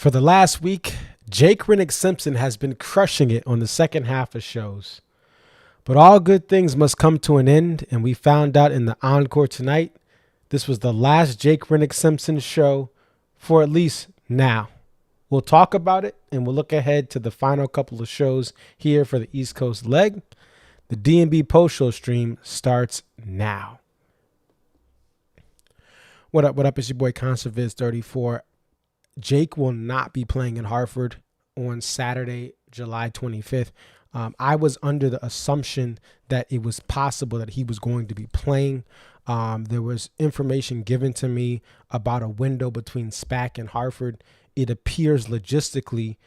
For the last week, Renick Simpson has been crushing it on the second half of shows. But all good things must come to an end, and we found out in the encore tonight, this was the last Renick Simpson show for at least now. We'll talk about it, and we'll look ahead to the final couple of shows here for the East Coast leg. The D&B post-show stream starts now. What up? It's your boy ConcertViz34. Jake will not be playing in Hartford on Saturday, July 25th. I was under the assumption that it was possible that he was going to be playing. There was information given to me about a window between SPAC and Hartford. It appears logistically,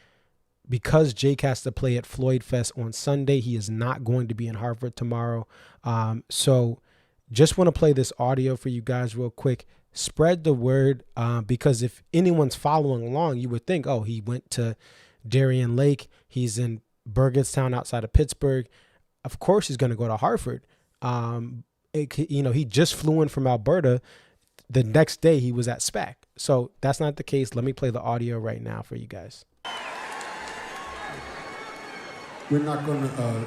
because Jake has to play at Floyd Fest on Sunday, he is not going to be in Hartford tomorrow. So just want to play this audio for you guys real quick. Spread the word, because if anyone's following along, you would think, oh, he went to Darien Lake. He's in Burgettstown outside of Pittsburgh. Of course he's going to go to Hartford. He just flew in from Alberta. The next day he was at SPAC. So that's not the case. Let me play the audio right now for you guys. We're not going to,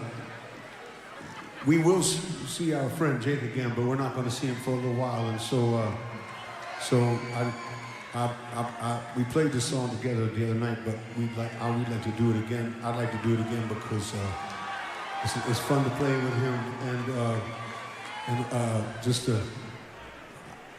we will see our friend Jake again, but we're not going to see him for a little while. And so we played this song together the other night, but we'd like to do it again. I'd like to do it again because it's fun to play with him, and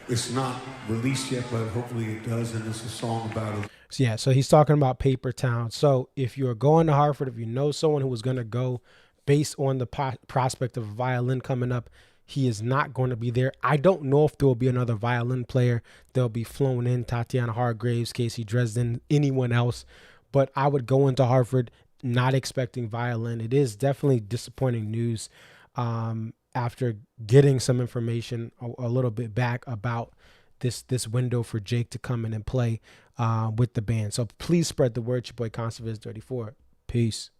it's not released yet, but hopefully it does, and it's a song about it. So he's talking about Paper Town. So if you're going to Hartford, if you know someone who was going to go based on the prospect of a violin coming up, he is not going to be there. I don't know if there will be another violin player. They'll be flown in, Tatiana Hargraves, Casey Dresden, anyone else. But I would go into Hartford not expecting violin. It is definitely disappointing news after getting some information a little bit back about this window for Jake to come in and play with the band. So please spread the word. Your boy ConcertViz34. Peace.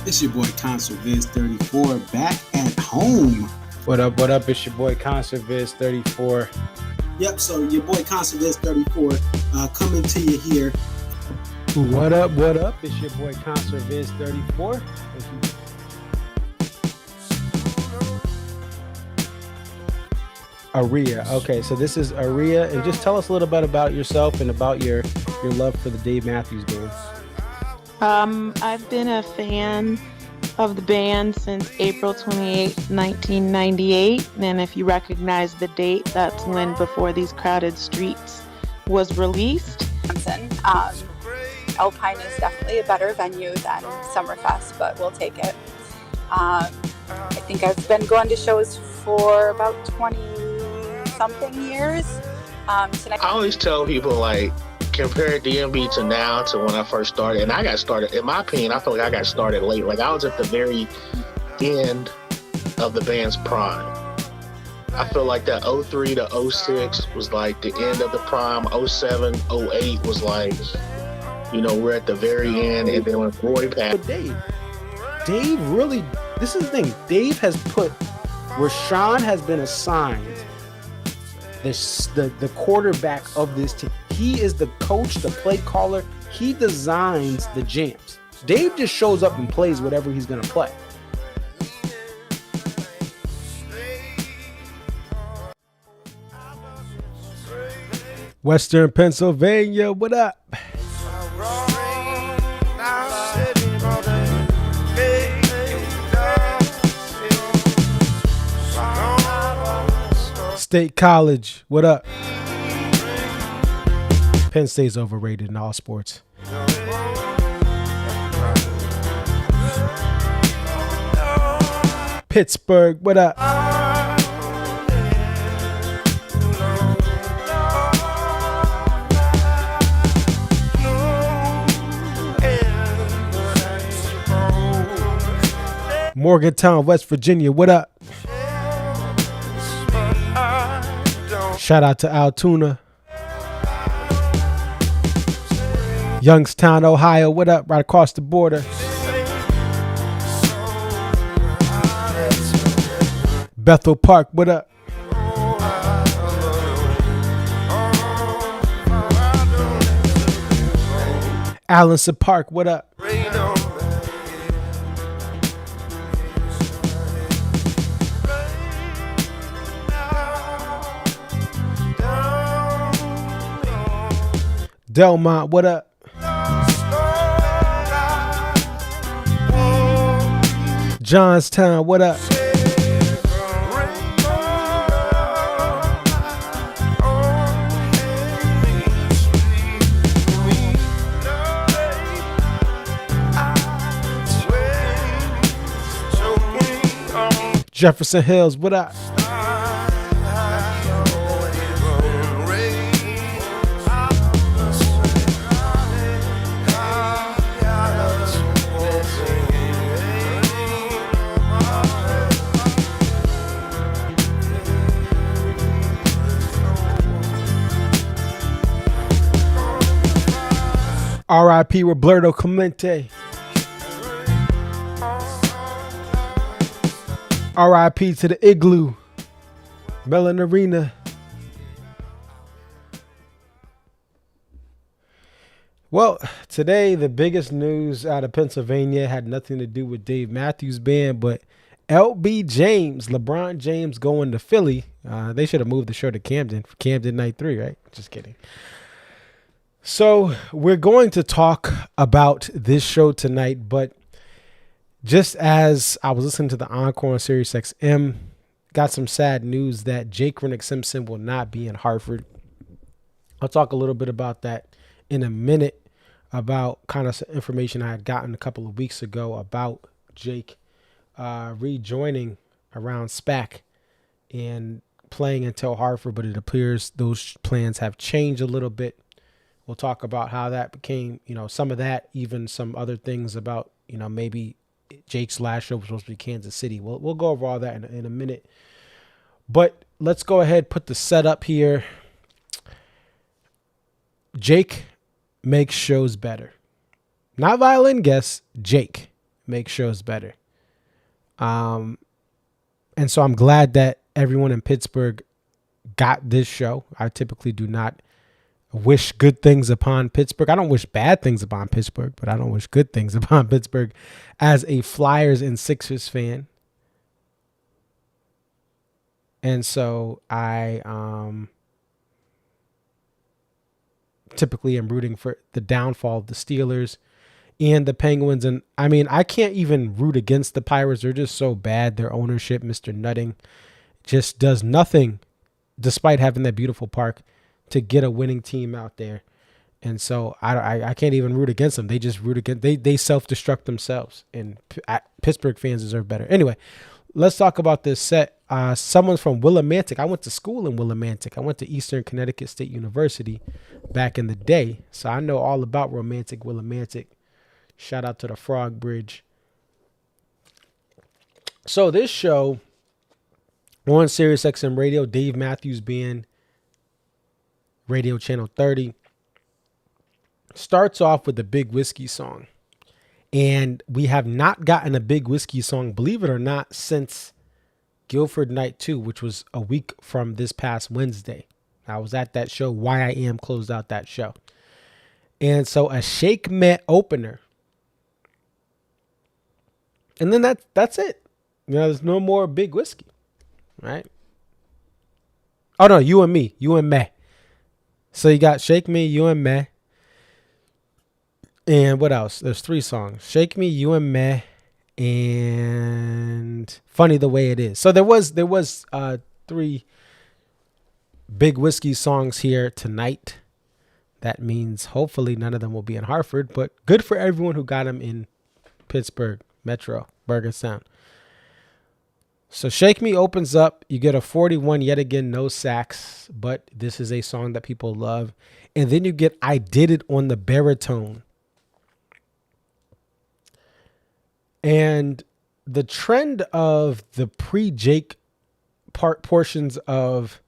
It's your boy ConcertViz34 back at home. What up? It's your boy ConcertViz34. Yep, so your boy ConcertViz34 coming to you here. What up? It's your boy ConcertViz34. Aria. Okay, so this is Aria, and just tell us a little bit about yourself and about your love for the Dave Matthews Band. I've been a fan of the band since April 28, 1998. And if you recognize the date, that's when Before These Crowded Streets was released. Alpine is definitely a better venue than Summerfest, but we'll take it. I think I've been going to shows for about 20-something years. I always tell people, like, compare DMB to now to when I first started. And I got started, in my opinion, I feel like I got started late. Like, I was at the very end of the band's prime. I feel like that 03 to 06 was like the end of the prime. 07, 08 was like, we're at the very end. And then when Roy passed. Dave really, this is the thing. Dave has put, Rashawn has been assigned the quarterback of this team. He is the coach, the play caller. He designs the jams. Dave just shows up and plays whatever he's going to play. Western Pennsylvania, what up? State College, what up? Penn State's overrated in all sports. Pittsburgh, what up? Morgantown, West Virginia, what up? Shout out to Altoona. Youngstown, Ohio, what up? Right across the border. Bethel Park, what up? Allison Park, what up? Delmont, what up? Johnstown, what up? Jefferson Hills, what up? R.I.P. Roberto Clemente. R.I.P. to the Igloo. Mellon Arena. Well, today the biggest news out of Pennsylvania had nothing to do with Dave Matthews Band, but LB James, LeBron James going to Philly. They should have moved the show to Camden for Camden Night 3, right? Just kidding. So we're going to talk about this show tonight, but just as I was listening to the Encore on SiriusXM, got some sad news that Renick Simpson will not be in Hartford. I'll talk a little bit about that in a minute, about kind of some information I had gotten a couple of weeks ago about Jake rejoining around SPAC and playing until Hartford, but it appears those plans have changed a little bit. We'll talk about how that became, some of that, even some other things about, maybe Jake's last show was supposed to be Kansas City. We'll go over all that in a minute. But let's go ahead, put the setup here. Jake makes shows better. Not violin guests, Jake makes shows better. And so I'm glad that everyone in Pittsburgh got this show. I typically do not wish good things upon Pittsburgh. I don't wish bad things upon Pittsburgh, but I don't wish good things upon Pittsburgh as a Flyers and Sixers fan. And so I typically am rooting for the downfall of the Steelers and the Penguins. And I mean, I can't even root against the Pirates. They're just so bad. Their ownership, Mr. Nutting, just does nothing despite having that beautiful park to get a winning team out there. And so I can't even root against them. They just root against, they self-destruct themselves, and Pittsburgh fans deserve better. Anyway, let's talk about this set. Someone's from Willimantic. I went to school in Willimantic. I went to Eastern Connecticut State University back in the day. So I know all about romantic Willimantic. Shout out to the Frog Bridge. So this show on SiriusXM Radio, Dave Matthews Band, Radio Channel 30, starts off with a Big Whiskey song. And we have not gotten a Big Whiskey song, believe it or not, since Guilford Night 2, which was a week from this past Wednesday. I was at that show. YIM closed out that show. And so a Shake Met opener. And then that's it. There's no more Big Whiskey, right? Oh, no, You and Me, You and Me. So you got Shake Me, You and Me. And what else? There's 3 songs. Shake Me, You and Me, and Funny the Way It Is. So there was 3 Big Whiskey songs here tonight. That means hopefully none of them will be in Hartford, but good for everyone who got them in Pittsburgh, Metro, Burgettstown. So Shake Me opens up. You get a 41, yet again, no sax, but this is a song that people love. And then you get I Did It on the baritone. And the trend of the pre-Jake portions of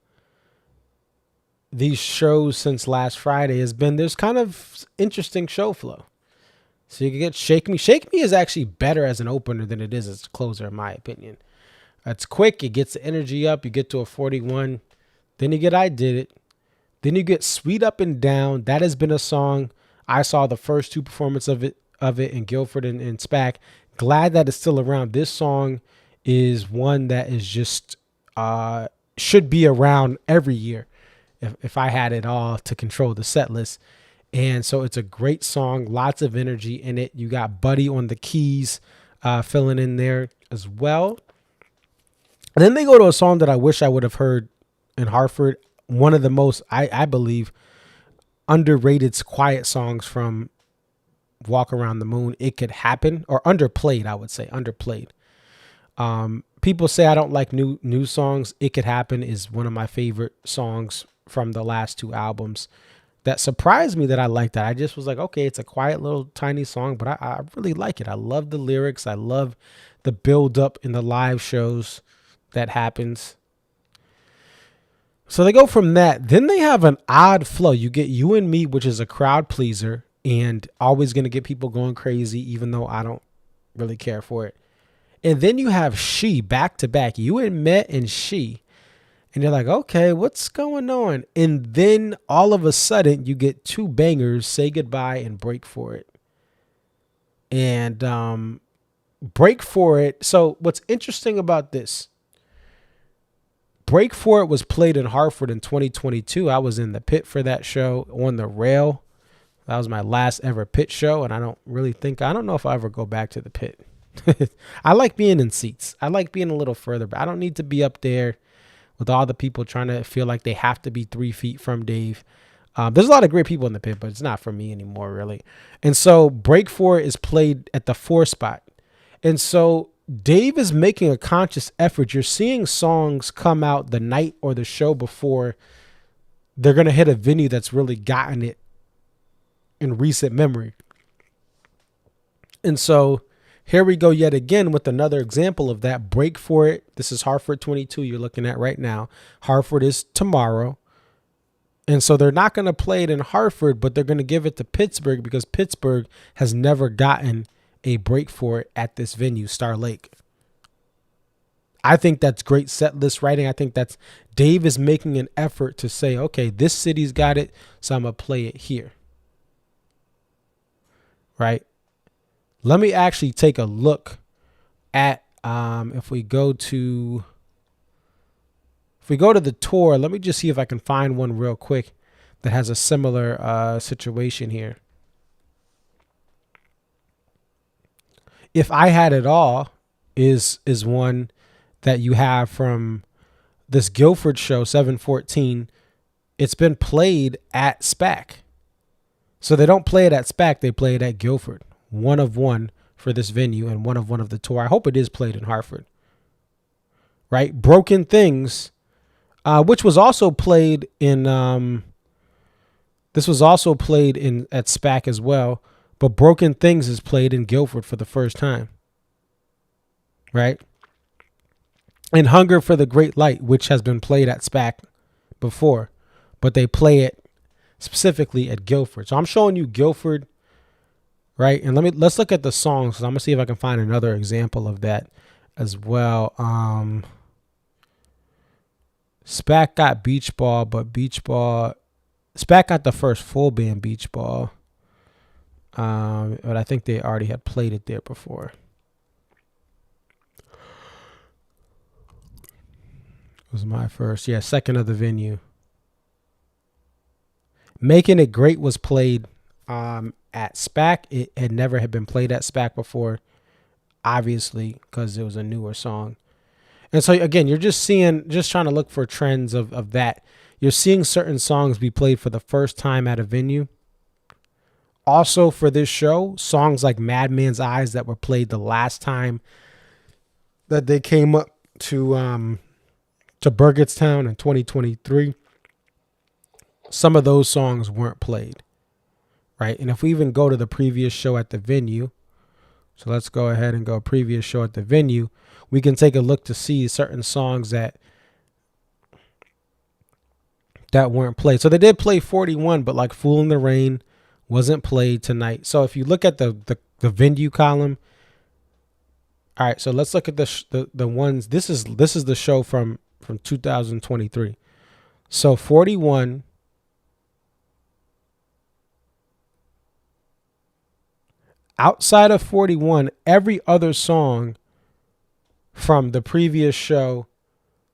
these shows since last Friday has been there's kind of interesting show flow. So you can get Shake Me. Shake Me is actually better as an opener than it is as a closer, in my opinion. It's quick. It gets the energy up. You get to a 41. Then you get I Did It. Then you get Sweet Up and Down. That has been a song I saw the first two performances of it in Guilford and SPAC. Glad that it's still around. This song is one that is just should be around every year if I had it all to control the set list. And so it's a great song, lots of energy in it. You got Buddy on the keys filling in there as well. And then they go to a song that I wish I would have heard in Hartford. One of the most, I believe, underrated quiet songs from Walk Around the Moon. It Could Happen, or underplayed, I would say, underplayed. People say I don't like new songs. It Could Happen is one of my favorite songs from the last two albums. That surprised me that I liked that. I just was like, okay, it's a quiet little tiny song, but I really like it. I love the lyrics. I love the build up in the live shows that happens. So they go from that. Then they have an odd flow. You get You and Me, which is a crowd pleaser and always going to get people going crazy, even though I don't really care for it. And then you have She back to back. You and Met and She. And you're like, okay, what's going on? And then all of a sudden you get two bangers, Say Goodbye and Break For It. And Break For It. So what's interesting about this, Break For It was played in Hartford in 2022. I was in the pit for that show on the rail. That was my last ever pit show. And I don't know if I ever go back to the pit. I like being in seats. I like being a little further, but I don't need to be up there with all the people trying to feel like they have to be 3 feet from Dave. There's a lot of great people in the pit, but it's not for me anymore, really. And so Break For It is played at the 4 spot. And so Dave is making a conscious effort. You're seeing songs come out the night or the show before they're going to hit a venue that's really gotten it in recent memory. And so here we go yet again with another example of that. Break For It. This is Hartford 22 you're looking at right now. Hartford is tomorrow. And so they're not going to play it in Hartford, but they're going to give it to Pittsburgh because Pittsburgh has never gotten a Break For It at this venue, Star Lake. I think that's great set list writing. I think that's Dave is making an effort to say, okay, this city's got it, so I'm going to play it here. Right? Let me actually take a look at if we go to the tour. Let me just see if I can find one real quick that has a similar situation here. If I Had It All is one that you have from this Guilford show, 714. It's been played at SPAC. So they don't play it at SPAC, they play it at Guilford. One of one for this venue and one of the tour. I hope it is played in Hartford. Right? Broken Things, which was also played in this was also played in at SPAC as well, but Broken Things is played in Guilford for the first time. Right? And Hunger for the Great Light, which has been played at SPAC before, but they play it specifically at Guilford. So I'm showing you Guilford. Right. And let's look at the songs. I'm going to see if I can find another example of that as well. SPAC got Beach Ball, but SPAC got the first full band Beach Ball. But I think they already had played it there before. It was my first. Yeah. Second of the venue. Making It Great was played, at SPAC. It had never been played at SPAC before, obviously, because it was a newer song. And so again, you're just trying to look for trends of that. You're seeing certain songs be played for the first time at a venue. Also for this show, songs like Madman's Eyes that were played the last time that they came up to Burgettstown in 2023. Some of those songs weren't played. Right. And if we even go to the previous show at the venue, so let's go ahead and go previous show at the venue, we can take a look to see certain songs that weren't played. So they did play 41, but like Fool in the Rain wasn't played tonight. So if you look at the venue column, all right, so let's look at the ones. This is the show from 2023. So 41. outside of 41, every other song from the previous show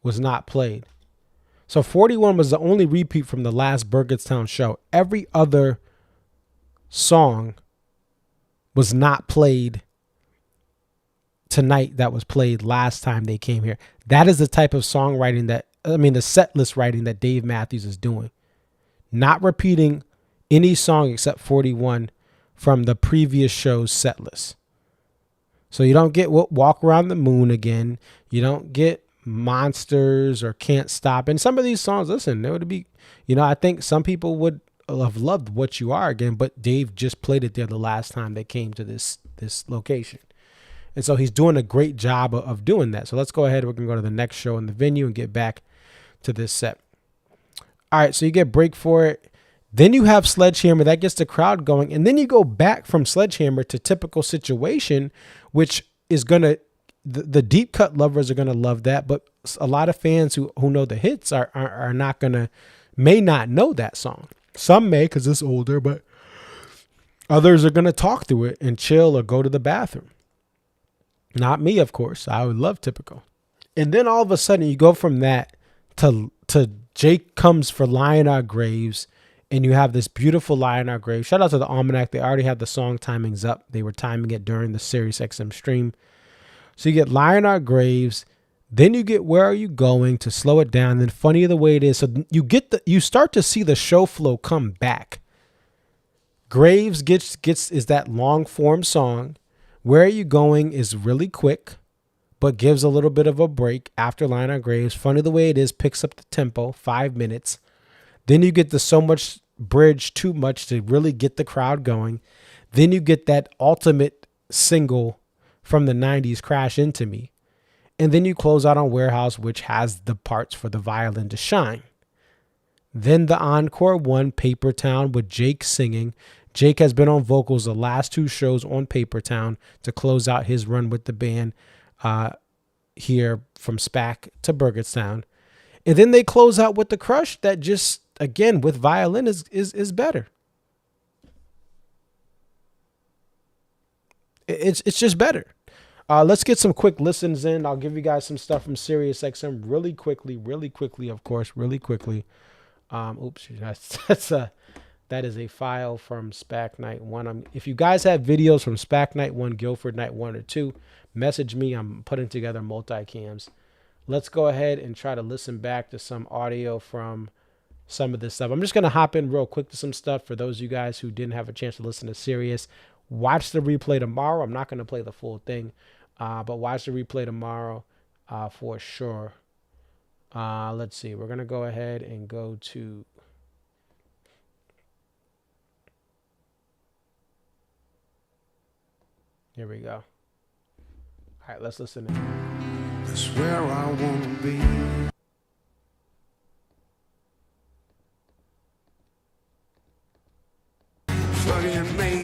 was not played. So 41 was the only repeat from the last Burgettstown show. Every other song was not played tonight that was played last time they came here. That is the type of songwriting the set list writing that Dave Matthews is doing. Not repeating any song except 41 from the previous show's set list. So you don't get Walk Around the Moon again. You don't get Monsters or Can't Stop. And some of these songs, listen, there would be, I think some people would have loved What You Are again, but Dave just played it there the last time they came to this location. And so he's doing a great job of doing that. So let's go ahead. We're going to go to the next show in the venue and get back to this set. All right, so you get Break For It. Then you have Sledgehammer. That gets the crowd going. And then you go back from Sledgehammer to Typical Situation, which is going to, the deep cut lovers are going to love that. But a lot of fans who know the hits are not going to, may not know that song. Some may because it's older, but others are going to talk through it and chill or go to the bathroom. Not me, of course. I would love Typical. And then all of a sudden you go from that to Jake Comes for Lion Our Graves. And you have this beautiful Lion Our Graves. Shout out to the Almanac. They already had the song timings up. They were timing it during the SiriusXM stream. So you get Lion Our Graves. Then you get Where Are You Going to slow it down. Then Funny the Way It Is. So you start to see the show flow come back. Graves is that long form song. Where Are You Going is really quick, but gives a little bit of a break after Lion Our Graves. Funny the Way It Is picks up the tempo, 5 minutes. Then you get the So Much Bridge Too Much to really get the crowd going. Then you get that ultimate single from the 90s, Crash Into Me. And then you close out on Warehouse, which has the parts for the violin to shine. Then the encore one, Paper Town, with Jake singing. Jake has been on vocals the last 2 shows on Paper Town to close out his run with the band here from SPAC to Burgettstown. And then they close out with the Crush that just, again, with violin is better. It's just better. Let's get some quick listens in. I'll give you guys some stuff from SiriusXM really quickly, of course, really quickly. Oops, that is a file from SPAC Night 1. If you guys have videos from SPAC Night 1, Guilford Night 1 or 2, message me. I'm putting together multi-cams. Let's go ahead and try to listen back to some audio from some of this stuff. I'm just going to hop in real quick to some stuff for those of you guys who didn't have a chance to listen to Sirius. Watch the replay tomorrow. I'm not going to play the full thing, but watch the replay tomorrow for sure. Let's see. We're going to go ahead and go to... Here we go. All right, let's listen in. That's where I want to be. Funny and me.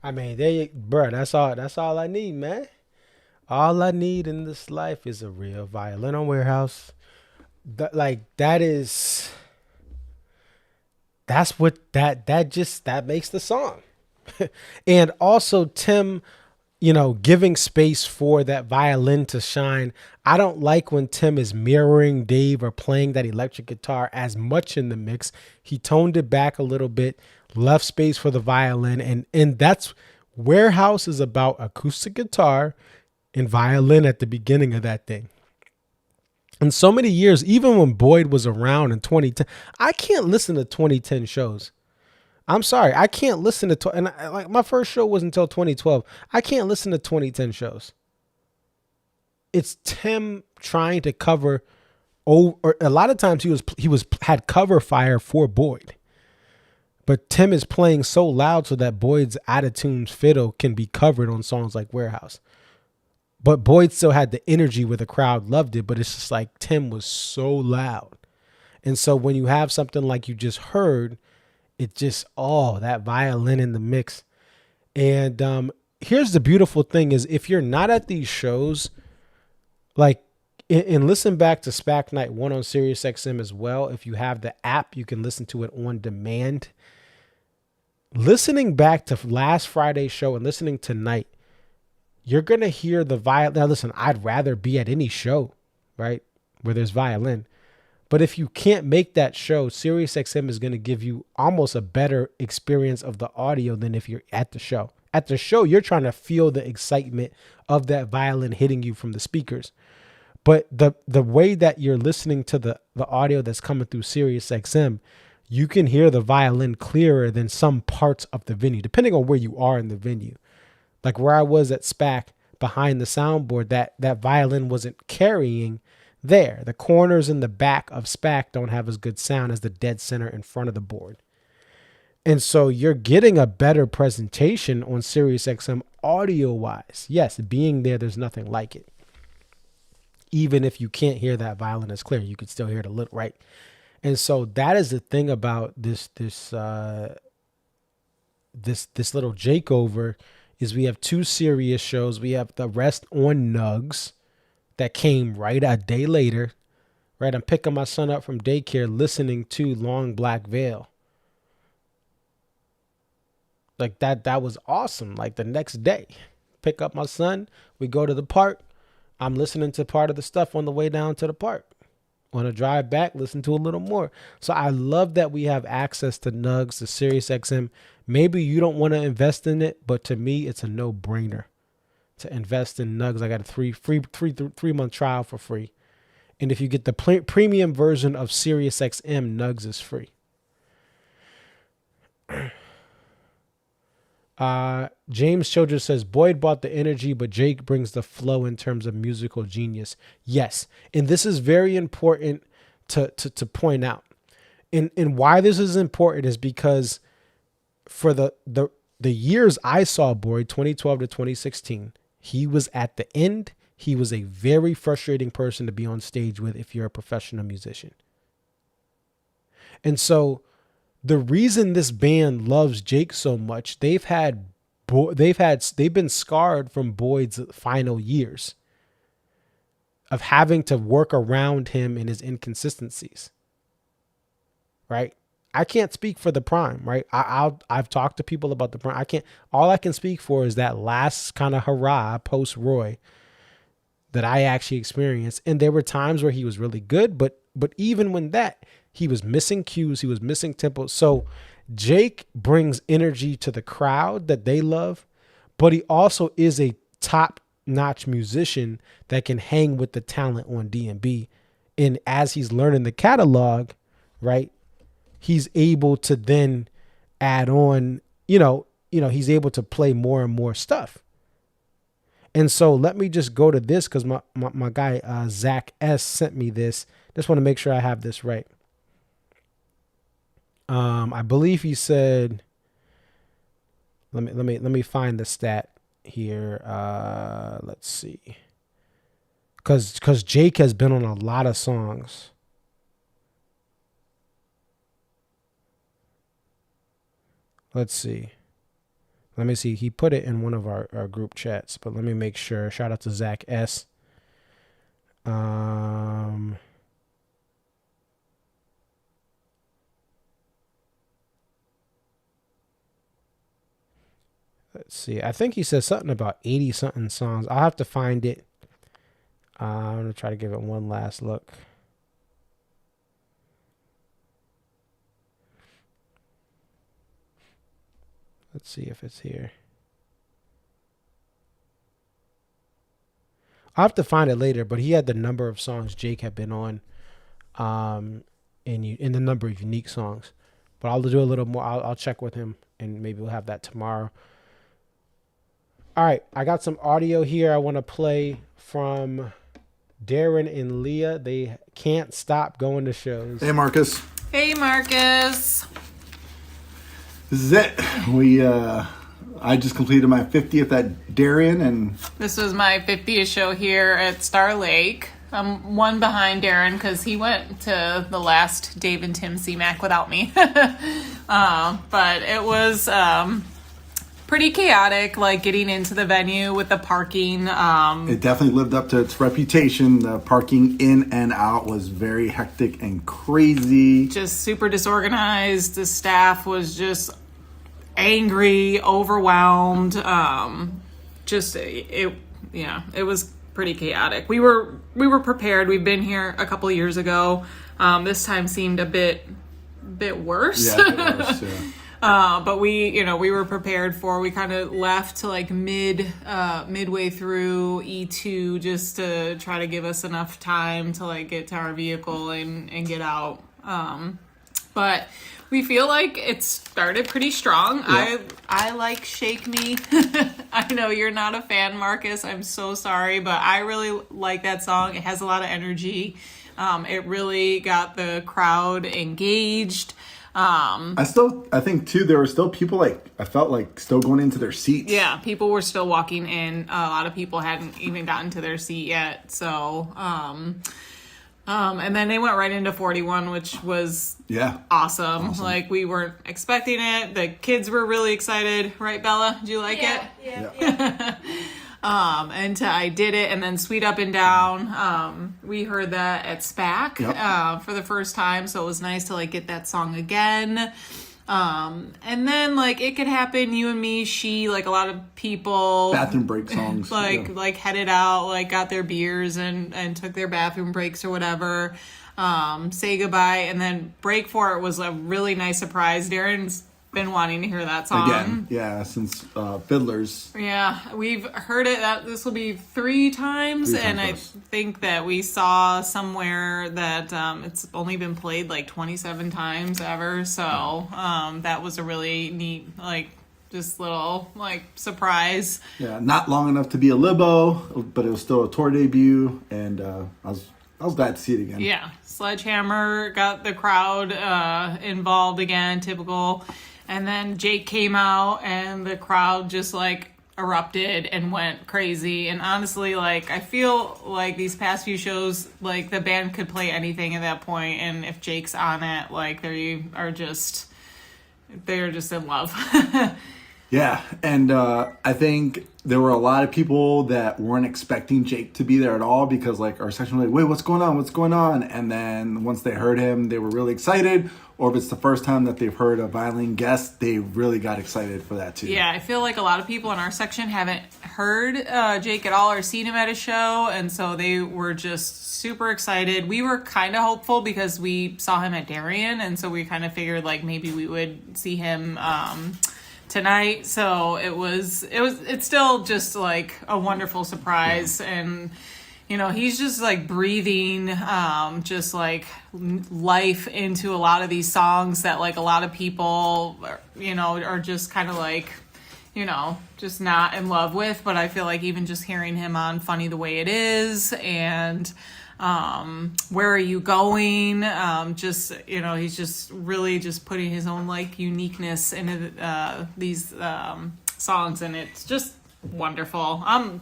I mean, bro, that's all I need, man. All I need in this life is a real violin on Warehouse. That's what that makes the song. And also Tim, giving space for that violin to shine. I don't like when Tim is mirroring Dave or playing that electric guitar as much in the mix. He toned it back a little bit, left space for the violin, and that's Warehouse is about acoustic guitar and violin at the beginning of that thing. And so many years, even when Boyd was around in 2010, I can't listen to 2010 shows. I'm sorry, I can't listen to like my first show was until 2012. I can't listen to 2010 shows. It's Tim trying to cover, or a lot of times he had cover fire for Boyd, but Tim is playing so loud so that Boyd's out-of-tune fiddle can be covered on songs like Warehouse. But Boyd still had the energy where the crowd loved it, but it's just like Tim was so loud. And so when you have something like you just heard, it just, that violin in the mix. And here's the beautiful thing is if you're not at these shows, like, and listen back to SPAC Night 1 on SiriusXM as well. If you have the app, you can listen to it on demand. Listening back to last Friday's show and listening tonight, you're going to hear the violin. Now, listen, I'd rather be at any show, right, where there's violin. But if you can't make that show, SiriusXM is going to give you almost a better experience of the audio than if you're at the show. At the show, you're trying to feel the excitement of that violin hitting you from the speakers. But the way that you're listening to the audio that's coming through SiriusXM, you can hear the violin clearer than some parts of the venue, depending on where you are in the venue. Like where I was at SPAC behind the soundboard, that violin wasn't carrying there. The corners in the back of SPAC don't have as good sound as the dead center in front of the board. And so you're getting a better presentation on SiriusXM audio-wise. Yes, being there's nothing like it. Even if you can't hear that violin as clear, you could still hear it a little, right? And so that is the thing about this little Jake over is we have two serious shows. We have the rest on Nugs that came right a day later, right? I'm picking my son up from daycare, listening to Long Black Veil. Like that was awesome. Like the next day, pick up my son, we go to the park. I'm listening to part of the stuff on the way down to the park. On a drive back, listen to a little more. So I love that we have access to Nugs, to SiriusXM. Maybe you don't want to invest in it, but to me, it's a no-brainer to invest in Nugs. I got a 3-month trial for free. And if you get the premium version of SiriusXM, Nugs is free. James Childress says, Boyd bought the energy, but Jake brings the flow in terms of musical genius. Yes. And this is very important to point out. And why this is important is because for the years I saw Boyd, 2012 to 2016, he was at the end. He was a very frustrating person to be on stage with if you're a professional musician. And so the reason this band loves Jake so much, they've been scarred from Boyd's final years of having to work around him and his inconsistencies. Right? I can't speak for the Prime, right? I've talked to people about the Prime. All I can speak for is that last kind of hurrah post Roy that I actually experienced. And there were times where he was really good, but even when that, he was missing cues, he was missing tempo. So Jake brings energy to the crowd that they love, but he also is a top-notch musician that can hang with the talent on D&B. And as he's learning the catalog, right, he's able to then add on, he's able to play more and more stuff. And so let me just go to this because my guy, Zach S, sent me this. Just want to make sure I have this right. I believe he said, let me find the stat here. Let's see. Cause Jake has been on a lot of songs. Let's see. Let me see. He put it in one of our group chats, but let me make sure. Shout out to Zach S. Let's see. I think he said something about 80 something songs. I'll have to find it. I'm going to try to give it one last look. Let's see if it's here. I'll have to find it later, but he had the number of songs Jake had been on, and the number of unique songs. But I'll do a little more. I'll check with him, and maybe we'll have that tomorrow. All right, I got some audio here I want to play from Darren and Leah. They can't stop going to shows. Hey, Marcus. Hey, Marcus. This is it. I just completed my 50th at Darien, and this was my 50th show here at Star Lake. I'm one behind Darren because he went to the last Dave and Tim C-Mac without me. But it was pretty chaotic, like getting into the venue with the parking. It definitely lived up to its reputation. The parking in and out was very hectic and crazy. Just super disorganized. The staff was just angry, overwhelmed. It was pretty chaotic. We were prepared. We've been here a couple of years ago. This time seemed a bit worse. Yeah, a bit worse, yeah. But we were prepared for. We kind of left to like midway through E2 just to try to give us enough time to like get to our vehicle and get out. But we feel like it started pretty strong. Yeah. I like Shake Me. I know you're not a fan, Marcus. I'm so sorry, but I really like that song. It has a lot of energy. It really got the crowd engaged. I think too, there were still people I felt like still going into their seats. Yeah, people were still walking in. A lot of people hadn't even gotten to their seat yet. So, and then they went right into 41, which was awesome. Like we weren't expecting it. The kids were really excited, right, Bella? Did you like it? Yeah. And I did it, and then Sweet Up and Down. We heard that at SPAC for the first time, so it was nice to like get that song again. And then like It Could Happen, You and Me, She, like a lot of people bathroom break songs like headed out, like got their beers and took their bathroom breaks or whatever. Say Goodbye, and then Break For It was a really nice surprise. Darren's been wanting to hear that song again, since Fiddlers. Yeah, we've heard it. This will be 3 times, and I think that we saw somewhere that it's only been played like 27 times ever. So that was a really neat, like, just little like surprise. Yeah, not long enough to be a libo, but it was still a tour debut, and I was glad to see it again. Yeah, Sledgehammer got the crowd involved again, typical. And then Jake came out and the crowd just like erupted and went crazy. And honestly, like I feel like these past few shows, like the band could play anything at that point, and if Jake's on it, like they're just in love. Yeah, and I think there were a lot of people that weren't expecting Jake to be there at all because like our section was like, wait, what's going on? And then once they heard him, they were really excited. Or if it's the first time that they've heard a violin guest, they really got excited for that too. Yeah, I feel like a lot of people in our section haven't heard Jake at all or seen him at a show, and so they were just super excited. We were kind of hopeful because we saw him at Darien, and so we kind of figured like maybe we would see him tonight. So it's still just like a wonderful surprise. And you know, he's just like breathing just like life into a lot of these songs that like a lot of people, you know, are just kind of like, you know, just not in love with. But I feel like even just hearing him on Funny the Way It Is and Where Are You Going? Just, you know, he's just really just putting his own like uniqueness into these songs, and it's just wonderful. I'm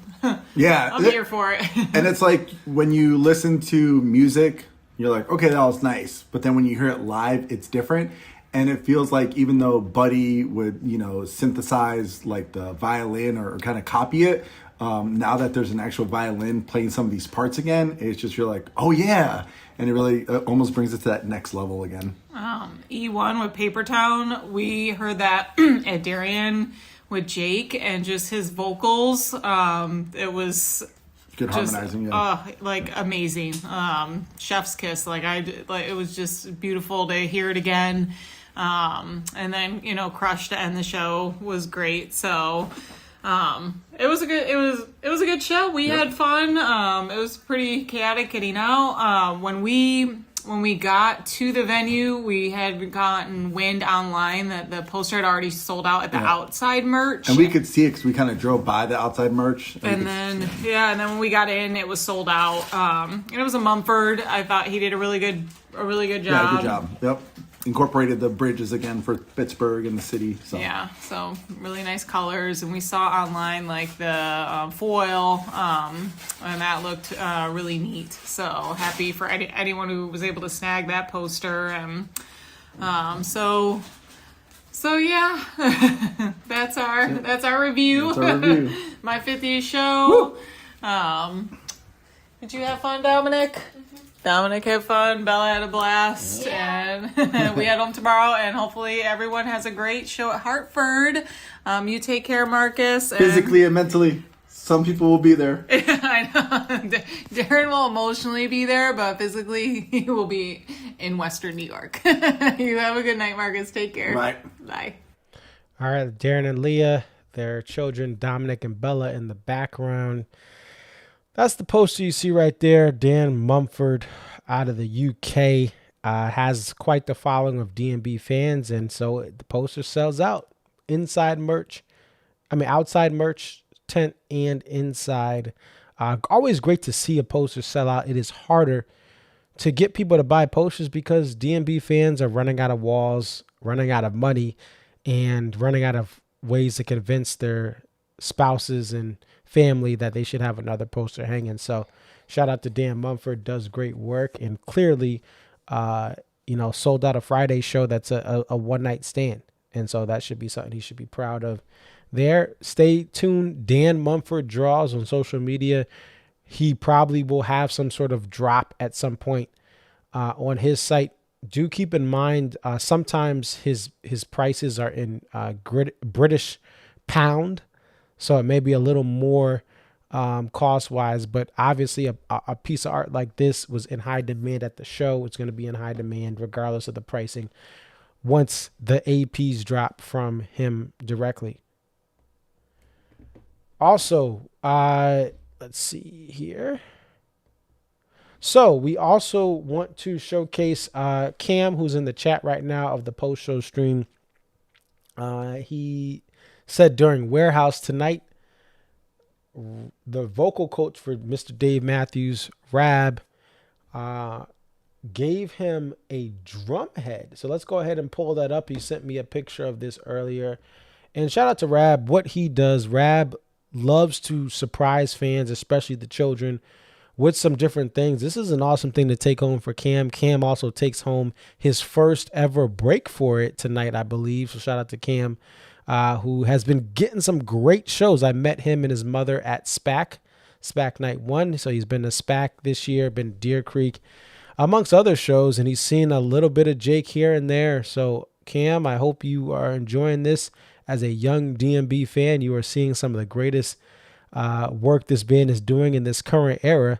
here for it. And it's like when you listen to music, you're like, okay, that was nice, but then when you hear it live, it's different. And it feels like even though Buddy would, synthesize like the violin or kind of copy it, now that there's an actual violin playing some of these parts again, it's just, you're like, oh yeah. And it really almost brings it to that next level again. E1 with Paper Town, we heard that at Darien with Jake and just his vocals. It was good just, harmonizing, yeah. like amazing. Chef's kiss. It was just beautiful to hear it again. And then, Crush to end the show was great. So, it was a good show. We had fun. It was pretty chaotic getting out. When we got to the venue, we had gotten wind online that the poster had already sold out at the outside merch. And we could see it because we kind of drove by the outside merch. And then when we got in, it was sold out. And it was a Mumford. I thought he did a really good job. Yeah, good job. Yep. Incorporated the bridges again for Pittsburgh and the city. So. Yeah, so really nice colors. And we saw online like the foil, and that looked really neat. So happy for anyone who was able to snag that poster. And so yeah, that's our review. That's our review. My 50th show. Did you have fun, Dominic? Dominic had fun, Bella had a blast, and we head home tomorrow, and hopefully everyone has a great show at Hartford. You take care, Marcus. Physically and mentally, some people will be there. I know. Darren will emotionally be there, but physically he will be in Western New York. You have a good night, Marcus. Take care. Bye. All right, Darren and Leah, their children, Dominic and Bella, in the background. That's the poster you see right there. Dan Mumford out of the UK has quite the following of D&B fans, and so the poster sells out. Outside merch tent and inside. Always great to see a poster sell out. It is harder to get people to buy posters because D&B fans are running out of walls, running out of money, and running out of ways to convince their spouses and family that they should have another poster hanging. So shout out to Dan Mumford, does great work, and clearly sold out a Friday show that's a one night stand, and so that should be something he should be proud of. There, stay tuned. Dan Mumford draws on social media. He probably will have some sort of drop at some point on his site. Do keep in mind sometimes his prices are in British pound, so it may be a little more cost-wise, but obviously a piece of art like this was in high demand at the show. It's going to be in high demand regardless of the pricing once the APs drop from him directly. Also, let's see here. So we also want to showcase Cam, who's in the chat right now of the post-show stream. He said during Warehouse tonight, the vocal coach for Mr. Dave Matthews, Rab, gave him a drum head. So let's go ahead and pull that up. He sent me a picture of this earlier. And shout out to Rab. What he does, Rab loves to surprise fans, especially the children, with some different things. This is an awesome thing to take home for Cam. Cam also takes home his first ever break for it tonight, I believe. So shout out to Cam. Who has been getting some great shows. I met him and his mother at SPAC Night 1. So he's been to SPAC this year, been Deer Creek, amongst other shows, and he's seen a little bit of Jake here and there. So Cam, I hope you are enjoying this as a young DMB fan. You are seeing some of the greatest work this band is doing in this current era.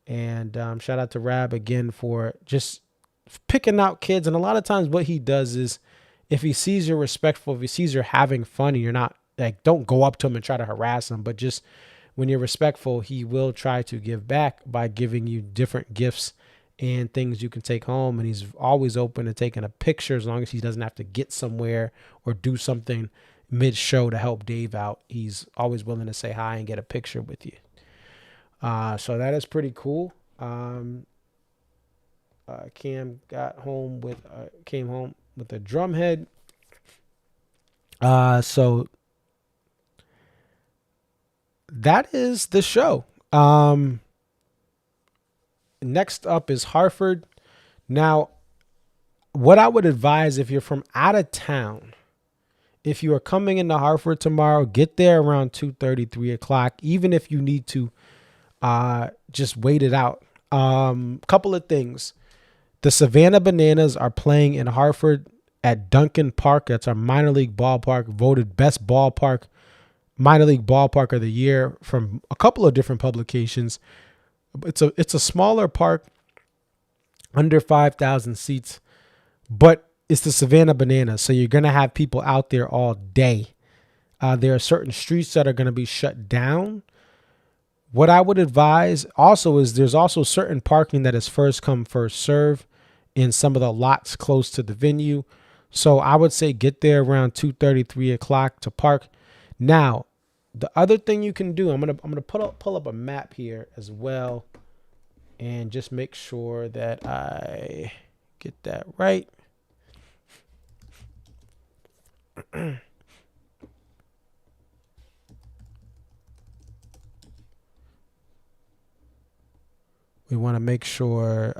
And shout out to Rab again for just picking out kids. And a lot of times what he does is, if he sees you're respectful, if he sees you're having fun and you're not, like, don't go up to him and try to harass him, but just when you're respectful, he will try to give back by giving you different gifts and things you can take home. And he's always open to taking a picture as long as he doesn't have to get somewhere or do something mid-show to help Dave out. He's always willing to say hi and get a picture with you. So that is pretty cool. Cam came home with a drum head. So that is the show. Next up is Hartford. Now, what I would advise if you're from out of town, if you are coming into Hartford tomorrow, get there around 2:30, 3 o'clock, even if you need to just wait it out. Couple of things. The Savannah Bananas are playing in Hartford at Duncan Park. That's our minor league ballpark, voted best ballpark, minor league ballpark of the year from a couple of different publications. It's a smaller park, under 5,000 seats, but it's the Savannah Bananas, so you're going to have people out there all day. There are certain streets that are going to be shut down. What I would advise also is there's also certain parking that is first come, first serve in some of the lots close to the venue. So I would say get there around 2:30, 3 o'clock to park. Now, the other thing you can do, I'm gonna pull up a map here as well, and just make sure that I get that right. We want to make sure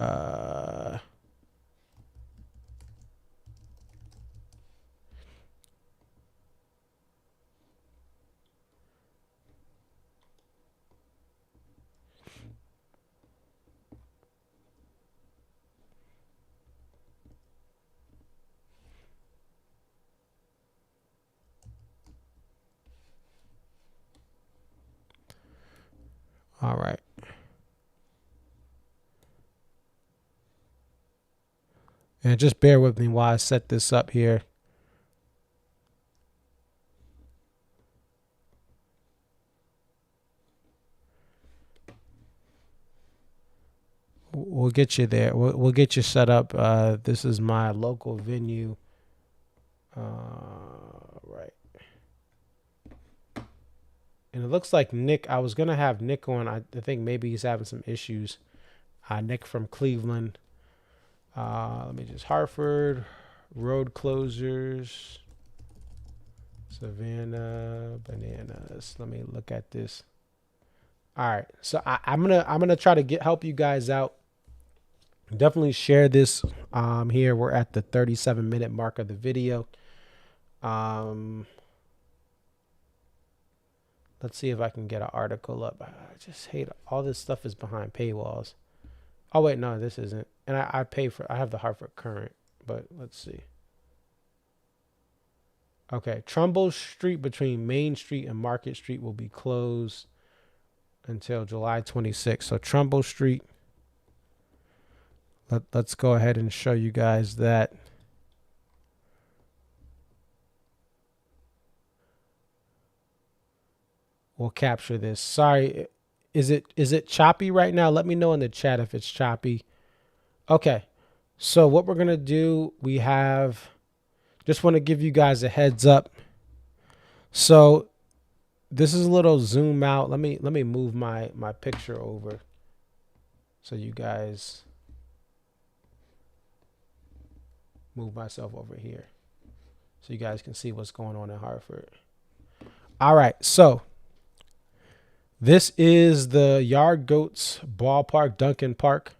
all right. And just bear with me while I set this up here. We'll get you there. We'll get you set up. This is my local venue. Right. And it looks like Nick, I was going to have Nick on. I think maybe he's having some issues. Nick from Cleveland. Let me just, Hartford, road closers, Savannah Bananas. Let me look at this. All right. So I'm gonna try to help you guys out. Definitely share this. Here we're at the 37-minute mark of the video. Let's see if I can get an article up. I just hate all this stuff is behind paywalls. Oh wait, no, this isn't. And I have the Hartford Current, but let's see. Okay, Trumbull Street between Main Street and Market Street will be closed until July 26th. So Trumbull Street. Let's go ahead and show you guys that. We'll capture this. Sorry, is it choppy right now? Let me know in the chat if it's choppy. Okay, so what we're gonna do, just want to give you guys a heads up. So this is a little zoom out. Let me move my picture over so you guys, move myself over here so you guys can see what's going on in Hartford. All right, so this is the Yard Goats Ballpark, Duncan Park.